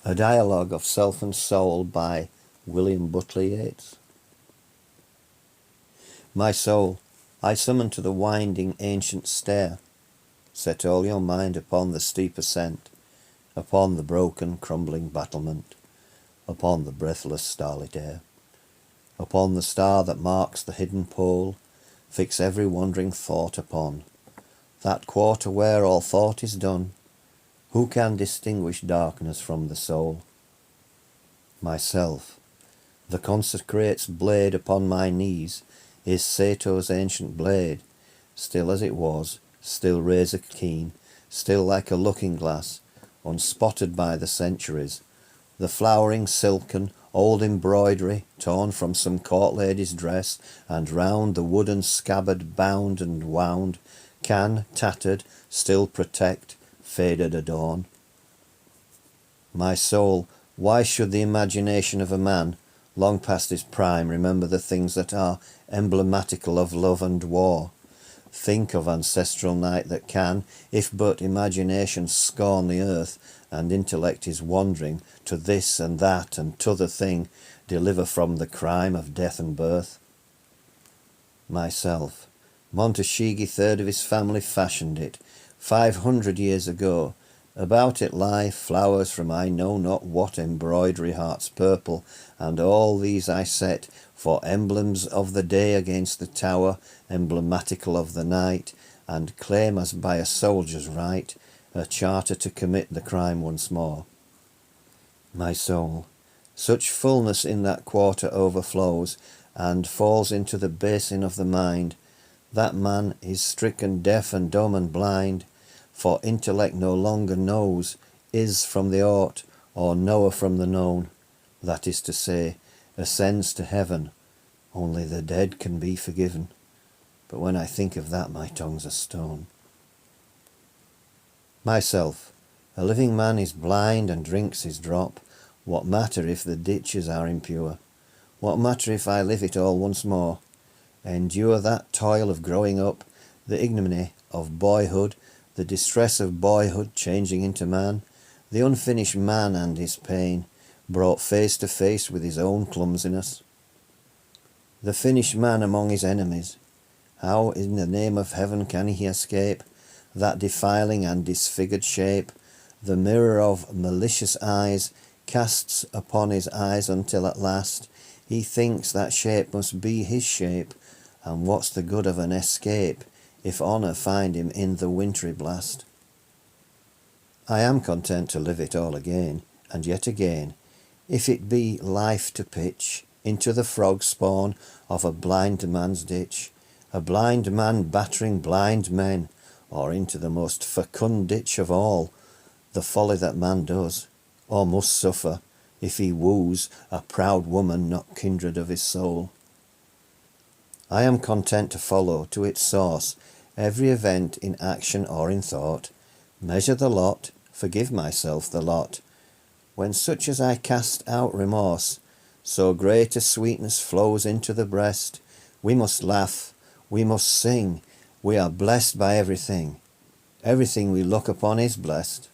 A Dialogue of Self and Soul by Butler Yeats. My soul, I summon to the winding ancient stair. Set all your mind upon the steep ascent, upon the broken crumbling battlement, upon the breathless starlit air. Upon the star that marks the hidden pole, fix every wandering thought upon that quarter where all thought is done. Who can distinguish darkness from the soul? Myself, the consecrate's blade upon my knees is Sato's ancient blade, still as it was, still razor keen, still like a looking glass, unspotted by the centuries. The flowering silken old embroidery torn from some court lady's dress, and round the wooden scabbard bound and wound, can, tattered, still protect, faded adorn. My soul, why should the imagination of a man, long past his prime, remember the things that are emblematical of love and war? Think of ancestral night that can, if but imagination scorn the earth, and intellect is wandering to this and that and t'other thing, deliver from the crime of death and birth. Myself, Montashigi third of his family fashioned it 500 years ago. About it lie flowers from I know not what embroidery, heart's purple, and all these I set for emblems of the day against the tower, emblematical of the night, and claim as by a soldier's right a charter to commit the crime once more. My soul, such fullness in that quarter overflows, and falls into the basin of the mind. That man is stricken deaf and dumb and blind, for intellect no longer knows, is from the ought, or knower from the known, that is to say, ascends to heaven. Only the dead can be forgiven, but when I think of that my tongue's a stone. Myself, a living man is blind and drinks his drop. What matter if the ditches are impure? What matter if I live it all once more? Endure that toil of growing up, the ignominy of boyhood, the distress of boyhood changing into man, the unfinished man and his pain, brought face to face with his own clumsiness. The finished man among his enemies, how in the name of heaven can he escape that defiling and disfigured shape? The mirror of malicious eyes casts upon his eyes until at last he thinks that shape must be his shape, and what's the good of an escape if honour find him in the wintry blast? I am content to live it all again, and yet again, if it be life to pitch into the frog spawn of a blind man's ditch, a blind man battering blind men, or into the most fecund ditch of all, the folly that man does, or must suffer, if he woos a proud woman not kindred of his soul. I am content to follow to its source every event in action or in thought, measure the lot, forgive myself the lot. When such as I cast out remorse, so great a sweetness flows into the breast, we must laugh, we must sing, we are blessed by everything. Everything we look upon is blessed.